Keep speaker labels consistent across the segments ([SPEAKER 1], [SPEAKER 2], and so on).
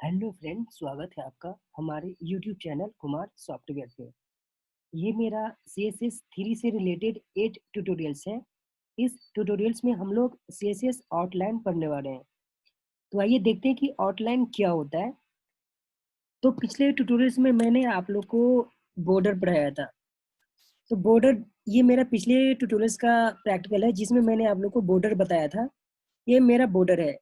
[SPEAKER 1] Hello friend, स्वागत है आपका हमारे यूट्यूब चैनल कुमार सॉफ्टवेयर पे। ये मेरा CSS 3 से रिलेटेड 8 ट्यूटोरियल्स हैं। इस ट्यूटोरियल्स में हम लोग CSS आउटलाइन पढ़ने वाले हैं। तो आइए देखते हैं कि आउटलाइन क्या होता है। तो पिछले ट्यूटोरियल्स में मैंने आप लोग को बॉर्डर पढ़ाया था। तो बॉर्डर ये मेरा पिछले ट्यूटोरियल्स का प्रैक्टिकल है जिसमें मैंने आप लोग को बॉर्डर बताया था। ये मेरा बॉर्डर है।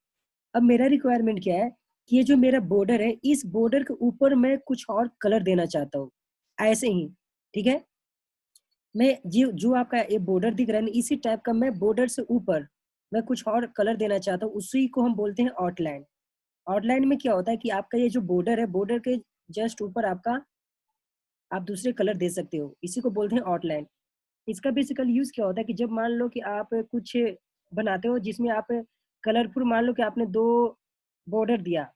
[SPEAKER 1] अब मेरा रिक्वायरमेंट क्या है कि ये जो मेरा बॉर्डर है, इस बॉर्डर के ऊपर मैं कुछ और कलर देना चाहता हूँ, ऐसे ही। ठीक है, मैं जो जो आपका ये बॉर्डर दिख रहा है ना, इसी टाइप का मैं बॉर्डर से ऊपर मैं कुछ और कलर देना चाहता हूँ, उसी को हम बोलते हैं आउटलाइन। आउटलाइन में क्या होता है कि आपका ये जो बॉर्डर है, बॉर्डर के जस्ट ऊपर आपका आप दूसरे कलर दे सकते हो, इसी को बोलते हैं आउटलाइन। इसका बेसिकल यूज क्या होता है कि जब मान लो कि आप कुछ बनाते हो जिसमें आप कलरफुल, मान लो कि आपने दो बॉर्डर दिया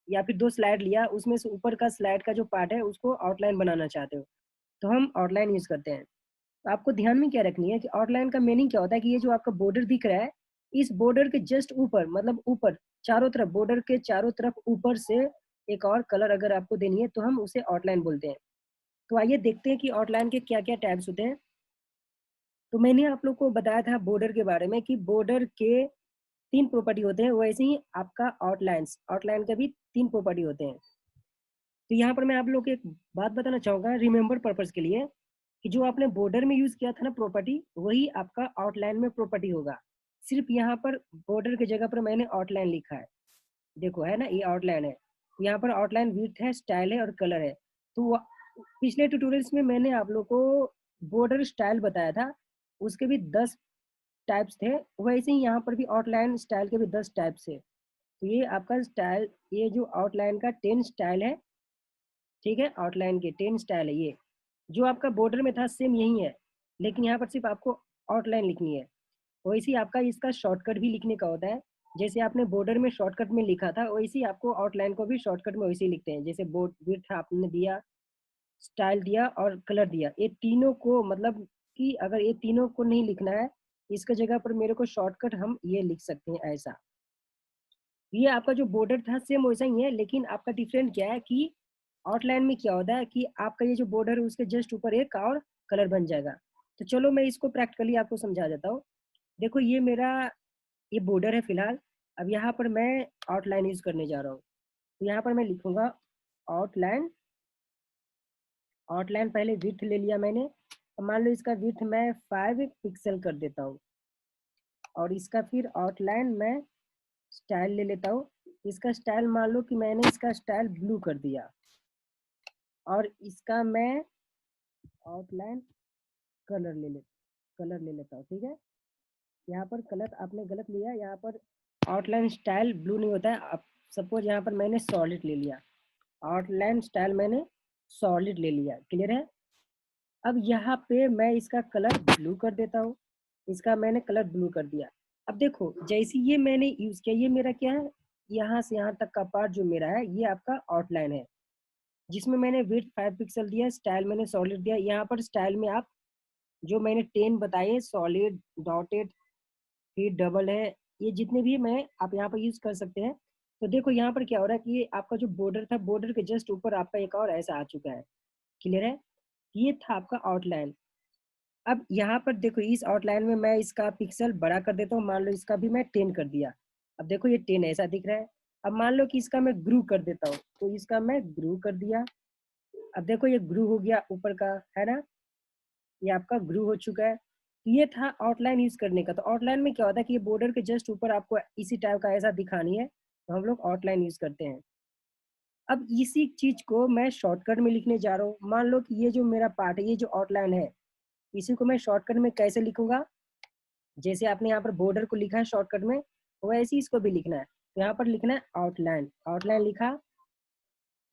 [SPEAKER 1] या फिर 2 स्लाइड लिया, उसमें से ऊपर का स्लाइड का जो पार्ट है उसको आउटलाइन बनाना चाहते हो, तो हम आउटलाइन यूज़ करते हैं। तो आपको ध्यान में क्या रखनी है कि आउटलाइन का मीनिंग क्या होता है कि ये जो आपका बॉर्डर दिख रहा है, इस बॉर्डर के जस्ट ऊपर, मतलब ऊपर चारों तरफ, बॉर्डर के चारों तरफ ऊपर से एक और कलर अगर आपको देनी है तो हम उसे आउटलाइन बोलते हैं। तो आइए देखते हैं कि आउटलाइन के क्या-क्या टाइप्स होते हैं। तो मैंने आप लोग को बताया था बॉर्डर के बारे में कि बॉर्डर के 3 प्रॉपर्टी होते हैं, वैसे ही आपका आउटलाइन का भी 3 प्रॉपर्टी होते हैं। तो यहाँ पर मैं आप लोग को एक बात बताना चाहूँगा रिमेंबर पर्पस के लिए, कि जो आपने बॉर्डर में यूज़ किया था ना प्रॉपर्टी, वही आपका आउटलाइन में प्रॉपर्टी होगा। सिर्फ यहाँ पर बॉर्डर की जगह पर मैंने आउटलाइन लिखा है। देखो, है ना, ये आउटलाइन है। यहाँ पर आउटलाइन विड्थ है, स्टाइल है और कलर है। तो पिछले ट्यूटोरियल्स में मैंने आप लोग को बॉर्डर स्टाइल बताया था, उसके भी 10 टाइप्स थे। वैसे ही यहाँ पर भी आउटलाइन स्टाइल के भी 10 टाइप्स है। तो ये आपका स्टाइल, ये जो आउटलाइन का 10 स्टाइल है, ठीक है, आउटलाइन के 10 स्टाइल है ये। जो आपका बॉर्डर में था सेम यही है, लेकिन यहाँ पर सिर्फ आपको आउटलाइन लिखनी है। वैसे ही आपका इसका शॉर्टकट भी लिखने का होता है। जैसे आपने बॉर्डर में शॉर्टकट में लिखा था, वैसे ही आपको आउटलाइन को भी शॉर्टकट में वैसे ही लिखते हैं। जैसे बोर्ड विड्थ आपने दिया, स्टाइल दिया और कलर दिया, ये तीनों को, मतलब कि अगर ये तीनों को नहीं लिखना है, इसके जगह पर मेरे को शॉर्टकट हम ये लिख सकते हैं ऐसा। ये आपका जो बॉर्डर था सेम वैसा ही है, लेकिन आपका डिफरेंट क्या है कि आउटलाइन में क्या होता है कि आपका ये जो बॉर्डर है उसके जस्ट ऊपर एक और कलर बन जाएगा। तो चलो मैं इसको प्रैक्टिकली आपको समझा देता हूँ। देखो, ये मेरा ये बॉर्डर है फिलहाल। अब यहाँ पर मैं आउटलाइन यूज करने जा रहा हूँ। तो यहाँ पर मैं लिखूंगा आउटलाइन। आउटलाइन पहले विड्थ ले लिया मैंने। अब मान लो इसका विड्थ मैं 5 पिक्सल कर देता हूँ, और इसका फिर आउटलाइन मैं स्टाइल ले लेता हूँ। इसका स्टाइल मान लो कि मैंने इसका स्टाइल ब्लू कर दिया, और इसका मैं आउटलाइन कलर ले लेता हूँ। ठीक है, यहाँ पर कलर आपने गलत लिया, यहाँ पर आउटलाइन स्टाइल ब्लू नहीं होता है। अब सपोज यहाँ पर मैंने सॉलिड ले लिया, आउटलाइन स्टाइल मैंने सॉलिड ले लिया। क्लियर है। अब यहाँ पे मैं इसका कलर ब्लू कर देता हूँ, इसका मैंने कलर ब्लू कर दिया। अब देखो, जैसे ये मैंने यूज किया, ये मेरा क्या है, यहाँ से यहाँ तक का पार्ट जो मेरा है ये आपका आउटलाइन है, जिसमें मैंने विड्थ 5 पिक्सल दिया, स्टाइल मैंने सॉलिड दिया। यहाँ पर स्टाइल में आप जो मैंने 10 बताए, सॉलिड, डॉटेड, फिर डबल है, ये जितने भी मैं आप यहाँ पर यूज कर सकते हैं। तो देखो यहाँ पर क्या हो रहा है कि ये आपका जो बॉर्डर था, बॉर्डर के जस्ट ऊपर आपका एक और ऐसा आ चुका है। क्लियर है, ये था आपका आउटलाइन। अब यहाँ पर देखो, इस आउटलाइन में मैं इसका पिक्सल बड़ा कर देता हूँ। मान लो इसका भी मैं 10 कर दिया। अब देखो ये 10 ऐसा दिख रहा है। अब मान लो कि इसका मैं ग्रू कर देता हूँ, तो इसका मैं ग्रू कर दिया। अब देखो ये ग्रू हो गया ऊपर का, है ना, ये आपका ग्रू हो चुका है। तो ये था आउटलाइन यूज करने का। तो आउटलाइन में क्या होता है कि ये बॉर्डर के जस्ट ऊपर आपको इसी टाइप का ऐसा दिखानी है, तो हम लोग आउटलाइन यूज करते हैं। अब इसी चीज को मैं शॉर्टकट में लिखने जा रहा हूँ। मान लो कि ये जो मेरा पार्ट है, ये जो आउटलाइन है, इसी को मैं शॉर्टकट में कैसे लिखूंगा। जैसे आपने यहाँ पर बॉर्डर को लिखा है शॉर्टकट में, वैसे ही इसको भी लिखना है। तो यहाँ पर लिखना है आउटलाइन, आउटलाइन लिखा,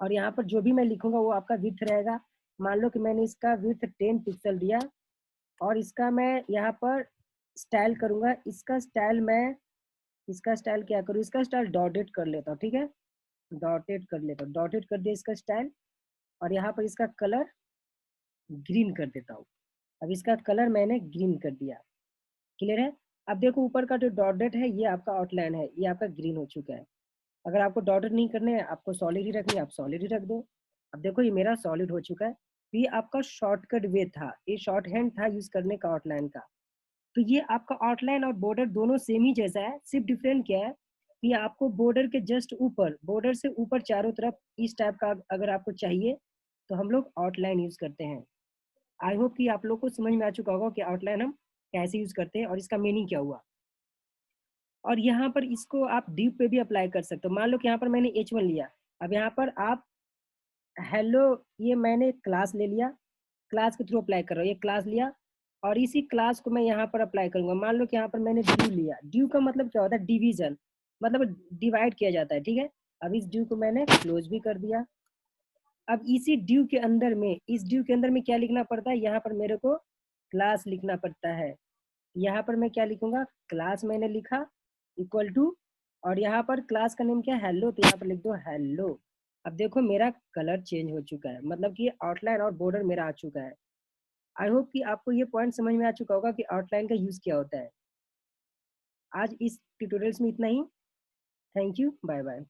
[SPEAKER 1] और यहाँ पर जो भी मैं लिखूंगा वो आपका विड्थ रहेगा। मान लो कि मैंने इसका विड्थ 10 पिक्सल दिया, और इसका मैं यहाँ पर स्टाइल करूंगा। इसका स्टाइल क्या करूँ, इसका स्टाइल डॉटेड कर लेता हूँ। ठीक है, डॉटेड कर लेता हूँ, डॉटेड कर दिया इसका स्टाइल, और यहाँ पर इसका कलर ग्रीन कर देता हूँ। अब इसका कलर मैंने ग्रीन कर दिया। क्लियर है। अब देखो ऊपर का जो डॉटेड है ये आपका आउटलाइन है, ये आपका ग्रीन हो चुका है। अगर आपको डॉटेड नहीं करने हैं, आपको सॉलिड ही रखनी है, आप सॉलिड ही रख दो। अब देखो ये मेरा सॉलिड हो चुका है। तो ये आपका शॉर्टकट वे था, ये शॉर्ट हैंड था यूज करने का आउटलाइन का। तो ये आपका आउटलाइन और बॉर्डर दोनों सेम ही जैसा है, सिर्फ डिफरेंट क्या है कि आपको बॉर्डर के जस्ट ऊपर, बॉर्डर से ऊपर चारों तरफ इस टाइप का अगर आपको चाहिए तो हम लोग आउटलाइन यूज करते हैं। आई होप कि आप लोग को समझ में आ चुका होगा कि आउटलाइन हम कैसे यूज करते हैं और इसका मीनिंग क्या हुआ। और यहाँ पर इसको आप डीप पे भी अप्लाई कर सकते हो। मान लो कि यहाँ पर मैंने H1 लिया, अब यहाँ पर आप हेलो, ये मैंने क्लास ले लिया, क्लास के थ्रू अप्लाई कर रहा हूँ, ये क्लास लिया और इसी क्लास को मैं यहाँ पर अप्लाई करूंगा। मान लो कि यहाँ पर मैंने ड्यू लिया, ड्यू का मतलब क्या होता है, डिवीजन, मतलब डिवाइड किया जाता है, ठीक है। अब इस ड्यू को मैंने क्लोज भी कर दिया। अब इसी ड्यू के अंदर में, इस ड्यू के अंदर में क्या लिखना पड़ता है, यहाँ पर मेरे को क्लास लिखना पड़ता है। यहाँ पर मैं क्या लिखूंगा, क्लास मैंने लिखा इक्वल टू, और यहाँ पर क्लास का नेम क्या है, हेलो, तो यहाँ पर लिख दो हेलो। अब देखो मेरा कलर चेंज हो चुका है, मतलब कि आउटलाइन और बॉर्डर मेरा आ चुका है। आई होप कि आपको ये पॉइंट समझ में आ चुका होगा कि आउटलाइन का यूज क्या होता है। आज इस ट्यूटोरियल्स में इतना ही। Thank you, bye bye.